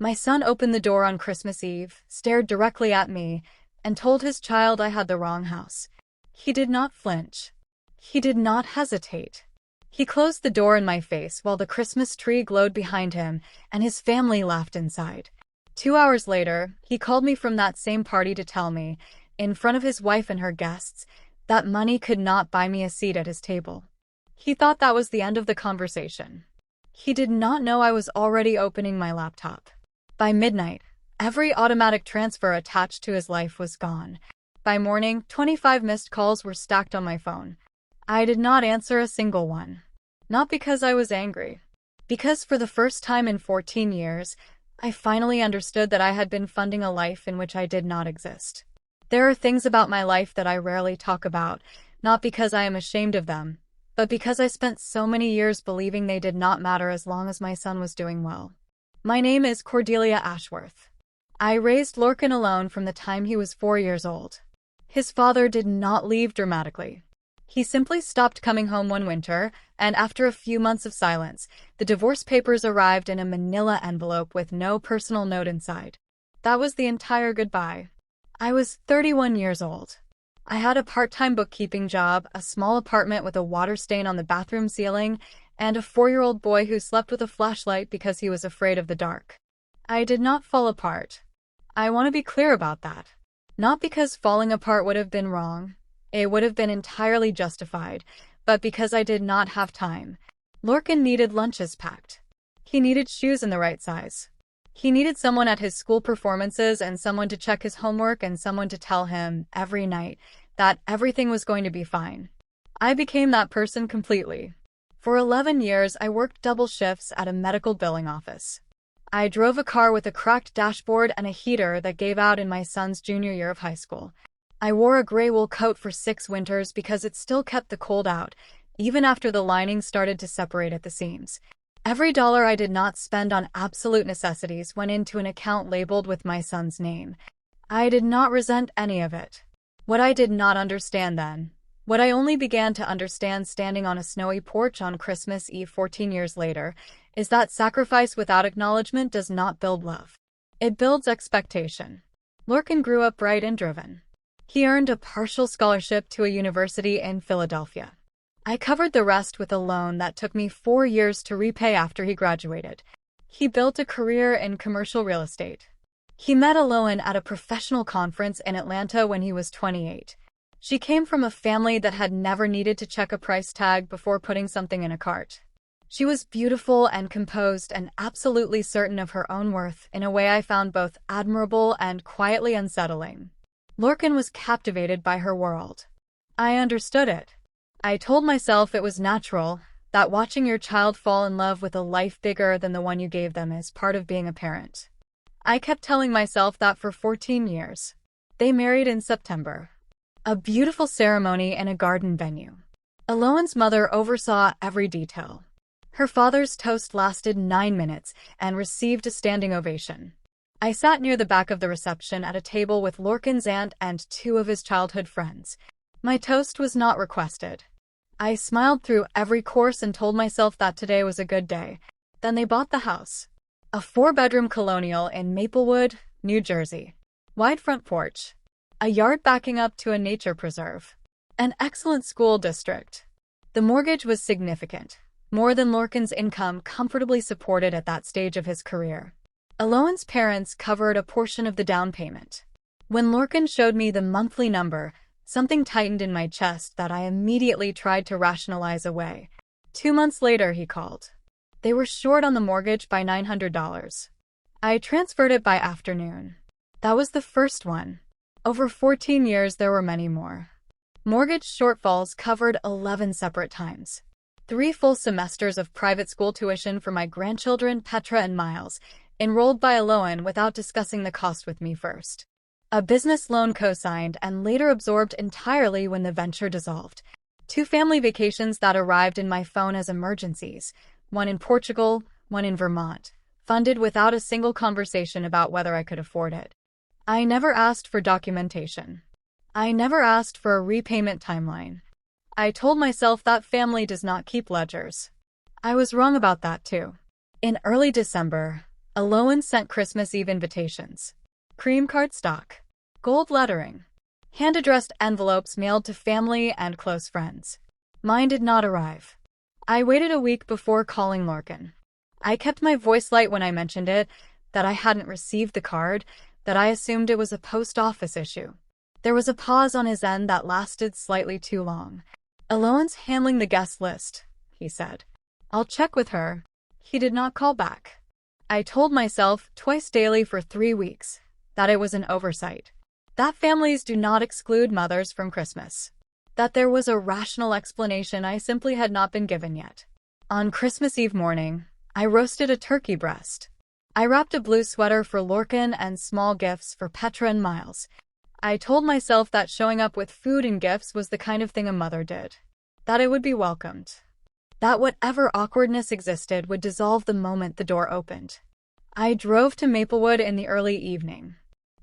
My son opened the door on Christmas Eve, stared directly at me, and told his child I had the wrong house. He did not flinch. He did not hesitate. He closed the door in my face while the Christmas tree glowed behind him, and his family laughed inside. 2 hours later, he called me from that same party to tell me, in front of his wife and her guests, that money could not buy me a seat at his table. He thought that was the end of the conversation. He did not know I was already opening my laptop. By midnight, every automatic transfer attached to his life was gone. By morning, 25 missed calls were stacked on my phone. I did not answer a single one. Not because I was angry. Because for the first time in 14 years, I finally understood that I had been funding a life in which I did not exist. There are things about my life that I rarely talk about, not because I am ashamed of them, but because I spent so many years believing they did not matter as long as my son was doing well. My name is Cordelia Ashworth. I raised Lorcan alone from the time he was 4 years old. His father did not leave dramatically. He simply stopped coming home one winter, and after a few months of silence, the divorce papers arrived in a manila envelope with no personal note inside. That was the entire goodbye. I was 31 years old. I had a part-time bookkeeping job, a small apartment with a water stain on the bathroom ceiling, and a 4-year-old boy who slept with a flashlight because he was afraid of the dark. I did not fall apart. I want to be clear about that. Not because falling apart would have been wrong. It would have been entirely justified, but because I did not have time. Lorcan needed lunches packed. He needed shoes in the right size. He needed someone at his school performances and someone to check his homework and someone to tell him, every night, that everything was going to be fine. I became that person completely. For 11 years, I worked double shifts at a medical billing office. I drove a car with a cracked dashboard and a heater that gave out in my son's junior year of high school. I wore a gray wool coat for 6 winters because it still kept the cold out, even after the lining started to separate at the seams. Every dollar I did not spend on absolute necessities went into an account labeled with my son's name. I did not resent any of it. What I did not understand then, what I only began to understand standing on a snowy porch on Christmas Eve 14 years later, is that sacrifice without acknowledgement does not build love. It builds expectation. Lorcan grew up bright and driven. He earned a partial scholarship to a university in Philadelphia. I covered the rest with a loan that took me 4 years to repay after he graduated. He built a career in commercial real estate. He met Aloan at a professional conference in Atlanta when he was 28. She came from a family that had never needed to check a price tag before putting something in a cart. She was beautiful and composed and absolutely certain of her own worth in a way I found both admirable and quietly unsettling. Lorcan was captivated by her world. I understood it. I told myself it was natural, that watching your child fall in love with a life bigger than the one you gave them is part of being a parent. I kept telling myself that for 14 years. They married in September. A beautiful ceremony in a garden venue. Aloan's mother oversaw every detail. Her father's toast lasted 9 minutes and received a standing ovation. I sat near the back of the reception at a table with Lorcan's aunt and 2 of his childhood friends. My toast was not requested. I smiled through every course and told myself that today was a good day. Then they bought the house. A 4-bedroom colonial in Maplewood, New Jersey. Wide front porch. A yard backing up to a nature preserve. An excellent school district. The mortgage was significant, more than Lorcan's income comfortably supported at that stage of his career. Aloan's parents covered a portion of the down payment. When Lorcan showed me the monthly number, something tightened in my chest that I immediately tried to rationalize away. 2 months later, he called. They were short on the mortgage by $900. I transferred it by afternoon. That was the first one. Over 14 years, there were many more. Mortgage shortfalls covered 11 separate times. 3 full semesters of private school tuition for my grandchildren, Petra and Miles, enrolled by Aloan without discussing the cost with me first. A business loan co-signed and later absorbed entirely when the venture dissolved. 2 family vacations that arrived in my phone as emergencies, one in Portugal, one in Vermont, funded without a single conversation about whether I could afford it. I never asked for documentation. I never asked for a repayment timeline. I told myself that family does not keep ledgers. I was wrong about that too. In early December, Alohan sent Christmas Eve invitations. Cream cardstock. Gold lettering. Hand-addressed envelopes mailed to family and close friends. Mine did not arrive. I waited a week before calling Lorcan. I kept my voice light when I mentioned it, that I hadn't received the card, that I assumed it was a post office issue. There was a pause on his end that lasted slightly too long. Alohan's handling the guest list, he said. I'll check with her. He did not call back. I told myself, twice daily for 3 weeks, that it was an oversight. That families do not exclude mothers from Christmas. That there was a rational explanation I simply had not been given yet. On Christmas Eve morning, I roasted a turkey breast. I wrapped a blue sweater for Lorcan and small gifts for Petra and Miles. I told myself that showing up with food and gifts was the kind of thing a mother did. That it would be welcomed. That whatever awkwardness existed would dissolve the moment the door opened. I drove to Maplewood in the early evening.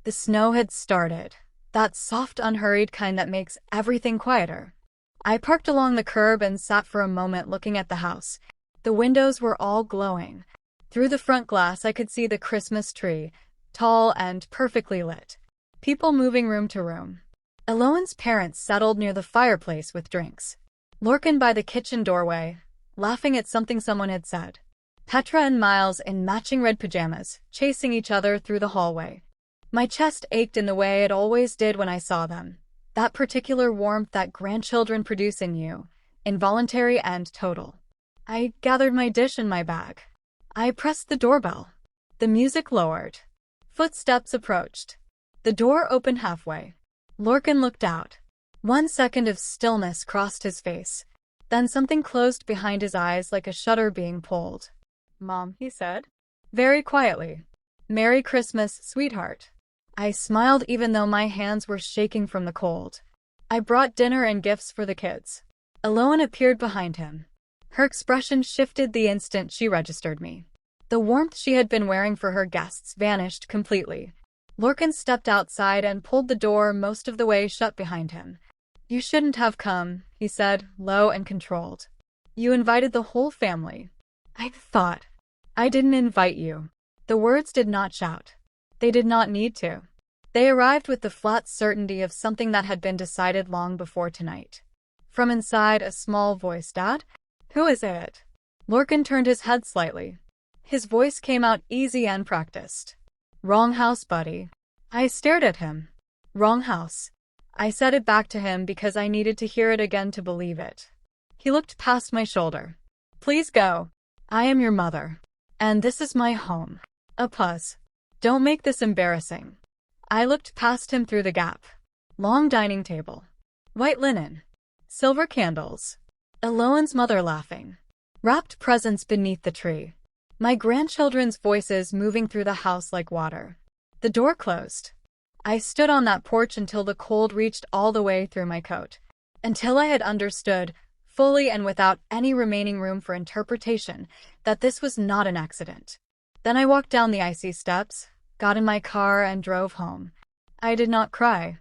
The snow had started, that soft, unhurried kind that makes everything quieter. I parked along the curb and sat for a moment looking at the house. The windows were all glowing. Through the front glass I could see the Christmas tree, tall and perfectly lit. People moving room to room. Alohan's parents settled near the fireplace with drinks. Lorcan by the kitchen doorway, laughing at something someone had said. Petra and Miles in matching red pajamas, chasing each other through the hallway. My chest ached in the way it always did when I saw them. That particular warmth that grandchildren produce in you, involuntary and total. I gathered my dish in my bag. I pressed the doorbell. The music lowered. Footsteps approached. The door opened halfway. Lorcan looked out. 1 second of stillness crossed his face. Then something closed behind his eyes like a shutter being pulled. "Mom," he said, very quietly. "Merry Christmas, sweetheart." I smiled even though my hands were shaking from the cold. I brought dinner and gifts for the kids. Alohan appeared behind him. Her expression shifted the instant she registered me. The warmth she had been wearing for her guests vanished completely. Lorcan stepped outside and pulled the door most of the way shut behind him. "You shouldn't have come," he said, low and controlled. "You invited the whole family." I thought. "I didn't invite you." The words did not shout. They did not need to. They arrived with the flat certainty of something that had been decided long before tonight. From inside, a small voice, "Dad? Who is it?" Lorcan turned his head slightly. His voice came out easy and practiced. "Wrong house, buddy." I stared at him. "Wrong house." I said it back to him because I needed to hear it again to believe it. He looked past my shoulder. "Please go. I am your mother. And this is my home." A pause. "Don't make this embarrassing." I looked past him through the gap. Long dining table. White linen. Silver candles. Alohan's mother laughing. Wrapped presents beneath the tree. My grandchildren's voices moving through the house like water. The door closed. I stood on that porch until the cold reached all the way through my coat. Until I had understood, fully and without any remaining room for interpretation, that this was not an accident. Then I walked down the icy steps, got in my car, and drove home. I did not cry.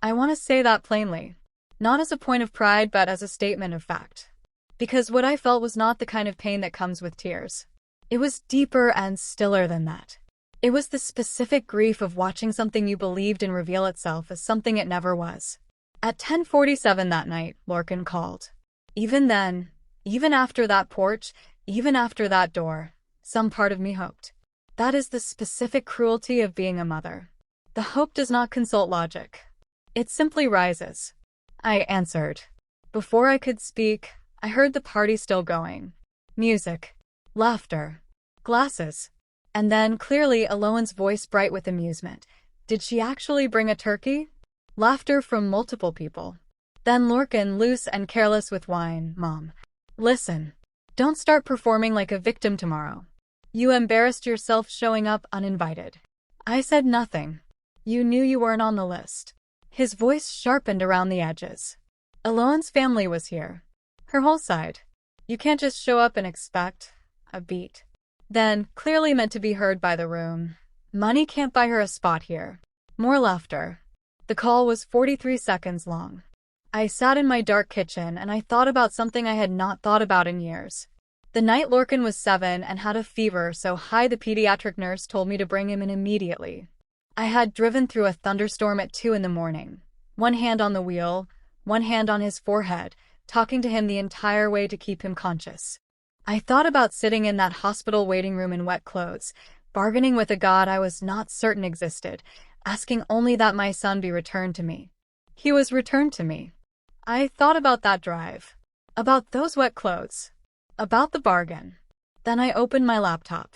I want to say that plainly. Not as a point of pride, but as a statement of fact. Because what I felt was not the kind of pain that comes with tears. It was deeper and stiller than that. It was the specific grief of watching something you believed in reveal itself as something it never was. At 10:47 that night, Lorcan called. Even then, even after that porch, even after that door, some part of me hoped. That is the specific cruelty of being a mother. The hope does not consult logic. It simply rises. I answered. Before I could speak, I heard the party still going. Music. Laughter. Glasses. And then, clearly, Alohan's voice bright with amusement. Did she actually bring a turkey? Laughter from multiple people. Then Lorcan, loose and careless with wine. "Mom. Listen. Don't start performing like a victim tomorrow. You embarrassed yourself showing up uninvited." I said nothing. "You knew you weren't on the list." His voice sharpened around the edges. Alohan's family was here. Her whole side. You can't just show up and expect a beat. Then, clearly meant to be heard by the room. Money can't buy her a spot here. More laughter. The call was 43 seconds long. I sat in my dark kitchen and I thought about something I had not thought about in years. The night Lorcan was 7 and had a fever so high the pediatric nurse told me to bring him in immediately. I had driven through a thunderstorm at 2 in the morning, one hand on the wheel, one hand on his forehead, talking to him the entire way to keep him conscious. I thought about sitting in that hospital waiting room in wet clothes, bargaining with a God I was not certain existed, asking only that my son be returned to me. He was returned to me. I thought about that drive, about those wet clothes, about the bargain. Then I opened my laptop.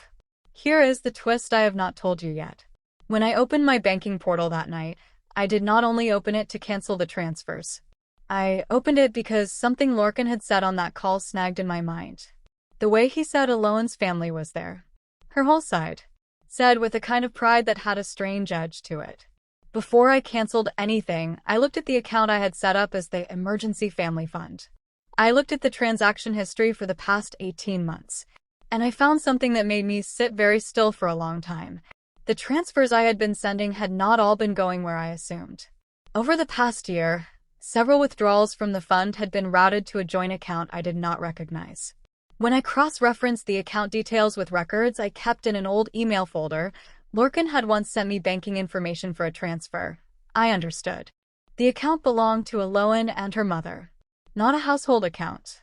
Here is the twist I have not told you yet. When I opened my banking portal that night, I did not only open it to cancel the transfers. I opened it because something Lorcan had said on that call snagged in my mind. The way he said Aloan's family was there. Her whole side. Said with a kind of pride that had a strange edge to it. Before I canceled anything, I looked at the account I had set up as the Emergency Family Fund. I looked at the transaction history for the past 18 months, and I found something that made me sit very still for a long time. The transfers I had been sending had not all been going where I assumed. Over the past year, several withdrawals from the fund had been routed to a joint account I did not recognize. When I cross-referenced the account details with records I kept in an old email folder, Lorcan had once sent me banking information for a transfer. I understood. The account belonged to Aloan and her mother. Not a household account.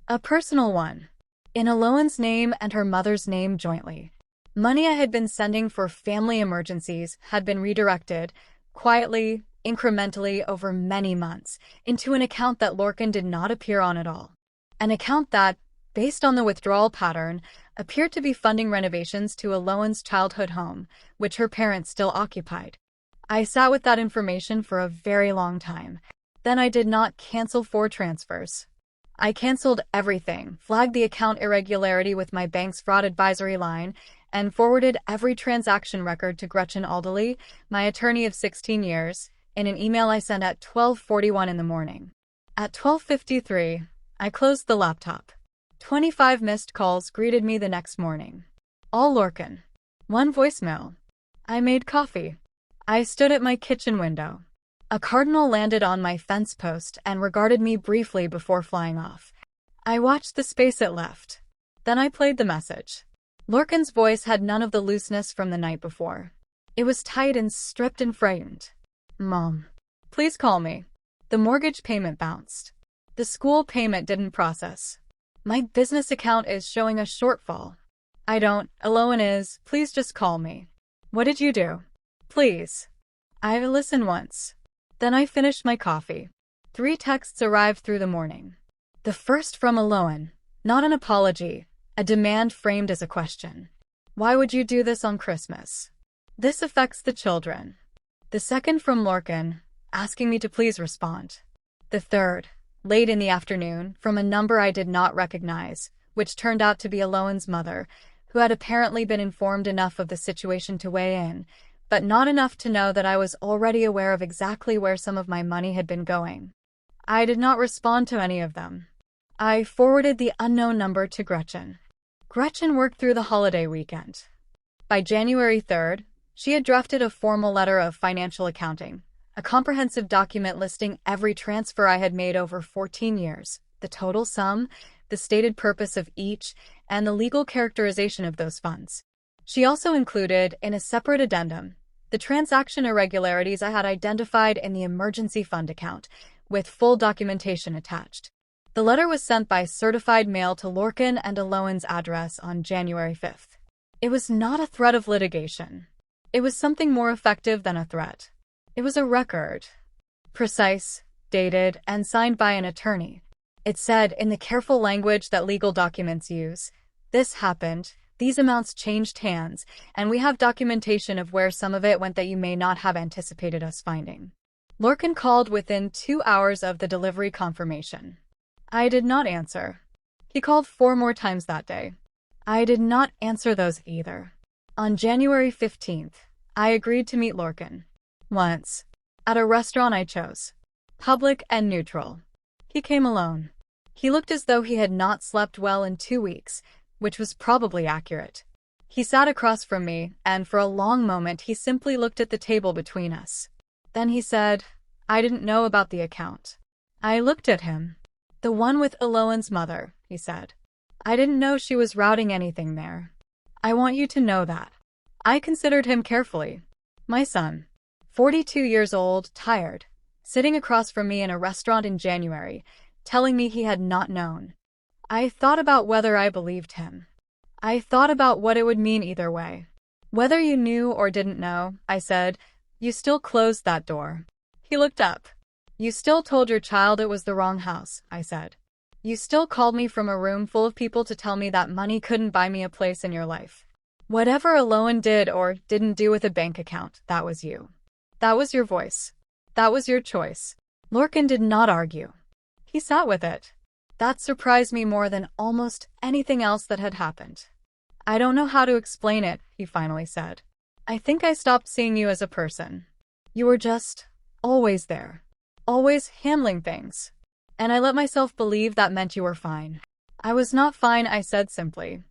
A personal one. In Aloan's name and her mother's name jointly. Money I had been sending for family emergencies had been redirected, quietly, incrementally over many months, into an account that Lorcan did not appear on at all. An account that, based on the withdrawal pattern, appeared to be funding renovations to Aloan's childhood home, which her parents still occupied. I sat with that information for a very long time. Then I did not cancel 4 transfers. I canceled everything, flagged the account irregularity with my bank's fraud advisory line, and forwarded every transaction record to Gretchen Alderley, my attorney of 16 years, in an email I sent at 12:41 in the morning. At 12:53, I closed the laptop. 25 missed calls greeted me the next morning. All Lorcan. 1 voicemail. I made coffee. I stood at my kitchen window. A cardinal landed on my fence post and regarded me briefly before flying off. I watched the space it left. Then I played the message. Lorcan's voice had none of the looseness from the night before. It was tight and stripped and frightened. Mom. Please call me. The mortgage payment bounced. The school payment didn't process. My business account is showing a shortfall. I don't. Aloan is. Please just call me. What did you do? Please. I listened once. Then I finished my coffee. 3 texts arrived through the morning. The first from Aloan. Not an apology. A demand framed as a question. Why would you do this on Christmas? This affects the children. The second from Lorcan, asking me to please respond. The third, late in the afternoon, from a number I did not recognize, which turned out to be Aloan's mother, who had apparently been informed enough of the situation to weigh in, but not enough to know that I was already aware of exactly where some of my money had been going. I did not respond to any of them. I forwarded the unknown number to Gretchen. Gretchen worked through the holiday weekend. By January 3rd, she had drafted a formal letter of financial accounting, a comprehensive document listing every transfer I had made over 14 years, the total sum, the stated purpose of each, and the legal characterization of those funds. She also included, in a separate addendum, the transaction irregularities I had identified in the emergency fund account, with full documentation attached. The letter was sent by certified mail to Lorcan and Aloan's address on January 5th. It was not a threat of litigation. It was something more effective than a threat. It was a record. Precise, dated, and signed by an attorney. It said, in the careful language that legal documents use, "This happened, these amounts changed hands, and we have documentation of where some of it went that you may not have anticipated us finding." Lorcan called within 2 hours of the delivery confirmation. I did not answer. He called 4 more times that day. I did not answer those either. On January 15th, I agreed to meet Lorcan. Once. At a restaurant I chose. Public and neutral. He came alone. He looked as though he had not slept well in 2 weeks, which was probably accurate. He sat across from me, and for a long moment he simply looked at the table between us. Then he said, "I didn't know about the account." I looked at him. "The one with Aloan's mother," he said. I didn't know she was routing anything there. I want you to know that. I considered him carefully. My son, 42 years old, tired, sitting across from me in a restaurant in January, telling me he had not known. I thought about whether I believed him. I thought about what it would mean either way. Whether you knew or didn't know, I said, you still closed that door. He looked up. You still told your child it was the wrong house, I said. You still called me from a room full of people to tell me that money couldn't buy me a place in your life. Whatever Lorcan did or didn't do with a bank account, that was you. That was your voice. That was your choice. Lorcan did not argue. He sat with it. That surprised me more than almost anything else that had happened. I don't know how to explain it, he finally said. I think I stopped seeing you as a person. You were just always there. Always handling things. And I let myself believe that meant you were fine. I was not fine, I said simply.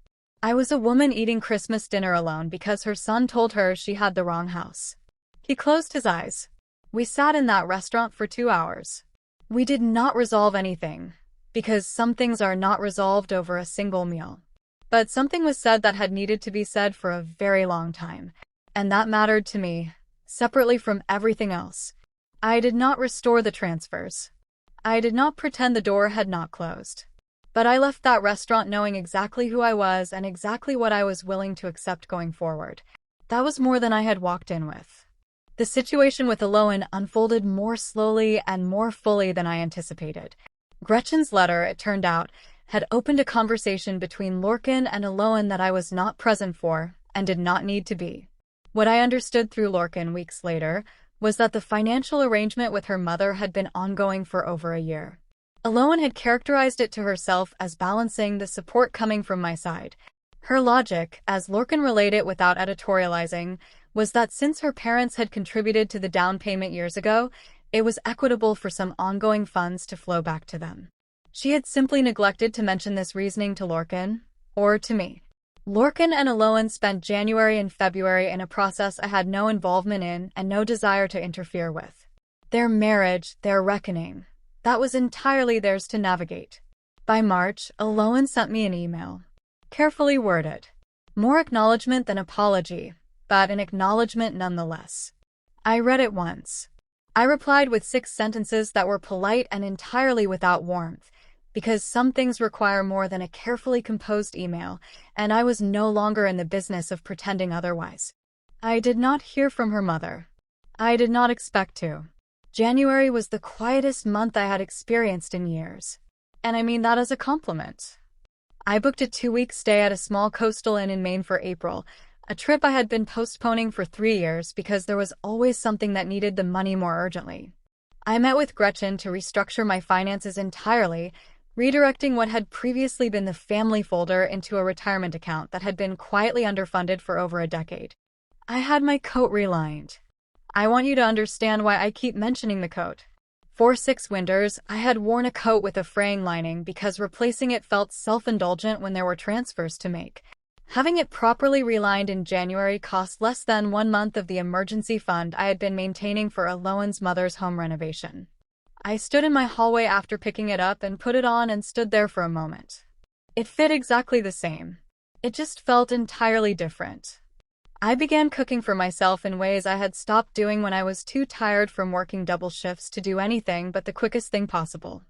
I was a woman eating Christmas dinner alone because her son told her she had the wrong house. He closed his eyes. We sat in that restaurant for 2 hours. We did not resolve anything, because some things are not resolved over a single meal. But something was said that had needed to be said for a very long time, and that mattered to me, separately from everything else. I did not restore the transfers. I did not pretend the door had not closed. But I left that restaurant knowing exactly who I was and exactly what I was willing to accept going forward. That was more than I had walked in with. The situation with Lorcan unfolded more slowly and more fully than I anticipated. Gretchen's letter, it turned out, had opened a conversation between Lorcan and Lorcan that I was not present for and did not need to be. What I understood through Lorcan weeks later was that the financial arrangement with her mother had been ongoing for over a year. Lorcan had characterized it to herself as balancing the support coming from my side. Her logic, as Lorcan relayed it without editorializing, was that since her parents had contributed to the down payment years ago, it was equitable for some ongoing funds to flow back to them. She had simply neglected to mention this reasoning to Lorcan, or to me. Lorcan and Lorcan spent January and February in a process I had no involvement in and no desire to interfere with. Their marriage, their reckoning, that was entirely theirs to navigate. By March, Lorcan sent me an email. Carefully worded. More acknowledgement than apology, but an acknowledgement nonetheless. I read it once. I replied with 6 sentences that were polite and entirely without warmth, because some things require more than a carefully composed email, and I was no longer in the business of pretending otherwise. I did not hear from her mother. I did not expect to. January was the quietest month I had experienced in years. And I mean that as a compliment. I booked a 2-week stay at a small coastal inn in Maine for April, a trip I had been postponing for 3 years because there was always something that needed the money more urgently. I met with Gretchen to restructure my finances entirely, redirecting what had previously been the family folder into a retirement account that had been quietly underfunded for over a decade. I had my coat relined. I want you to understand why I keep mentioning the coat. For 6 winters, I had worn a coat with a fraying lining because replacing it felt self-indulgent when there were transfers to make. Having it properly relined in January cost less than 1 month of the emergency fund I had been maintaining for Lorcan's mother's home renovation. I stood in my hallway after picking it up and put it on and stood there for a moment. It fit exactly the same. It just felt entirely different. I began cooking for myself in ways I had stopped doing when I was too tired from working double shifts to do anything but the quickest thing possible.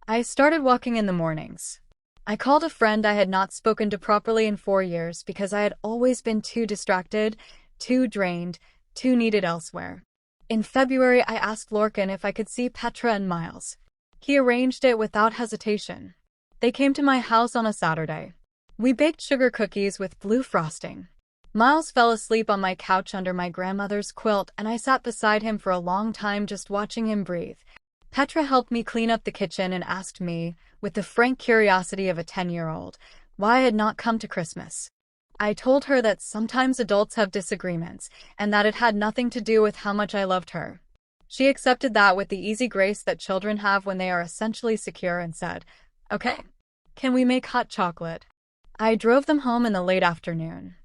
I started walking in the mornings. I called a friend I had not spoken to properly in 4 years because I had always been too distracted, too drained, too needed elsewhere. In February, I asked Lorcan if I could see Petra and Miles. He arranged it without hesitation. They came to my house on a Saturday. We baked sugar cookies with blue frosting. Miles fell asleep on my couch under my grandmother's quilt, and I sat beside him for a long time just watching him breathe. Petra helped me clean up the kitchen and asked me, with the frank curiosity of a 10-year-old, why I had not come to Christmas. I told her that sometimes adults have disagreements, and that it had nothing to do with how much I loved her. She accepted that with the easy grace that children have when they are essentially secure and said, "Okay, can we make hot chocolate?" I drove them home in the late afternoon.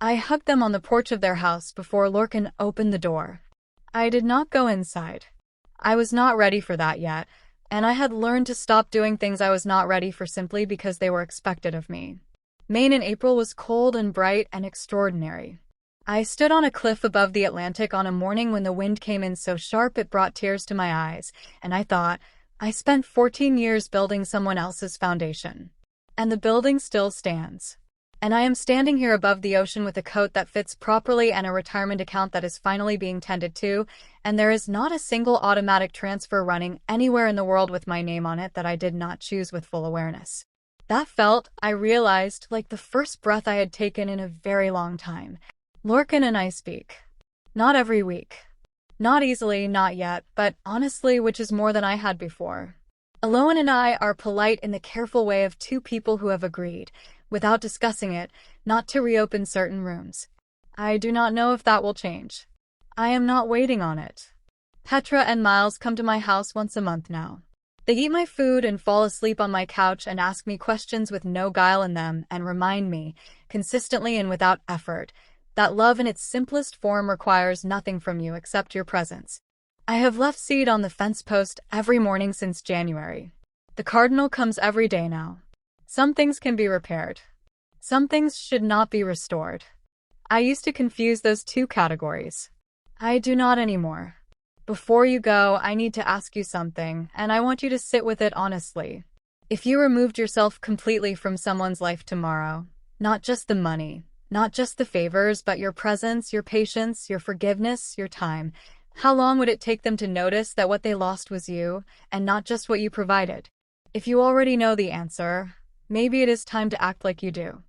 I hugged them on the porch of their house before Lorcan opened the door. I did not go inside. I was not ready for that yet, And I had learned to stop doing things I was not ready for simply because they were expected of me. Maine in April was cold and bright and extraordinary. I stood on a cliff above the Atlantic on a morning when the wind came in so sharp it brought tears to my eyes, and I thought, I spent 14 years building someone else's foundation. And the building still stands. And I am standing here above the ocean with a coat that fits properly and a retirement account that is finally being tended to, and there is not a single automatic transfer running anywhere in the world with my name on it that I did not choose with full awareness. That felt, I realized, like the first breath I had taken in a very long time. Lorcan and I speak. Not every week. Not easily, not yet, but honestly, which is more than I had before. Alone and I are polite in the careful way of two people who have agreed, without discussing it, not to reopen certain rooms. I do not know if that will change. I am not waiting on it. Petra and Miles come to my house once a month now. They eat my food and fall asleep on my couch and ask me questions with no guile in them and remind me, consistently and without effort, that love in its simplest form requires nothing from you except your presence. I have left seed on the fence post every morning since January. The cardinal comes every day now. Some things can be repaired. Some things should not be restored. I used to confuse those two categories. I do not anymore. Before you go, I need to ask you something, and I want you to sit with it honestly. If you removed yourself completely from someone's life tomorrow, not just the money, not just the favors, but your presence, your patience, your forgiveness, your time, how long would it take them to notice that what they lost was you, and not just what you provided? If you already know the answer, maybe it is time to act like you do.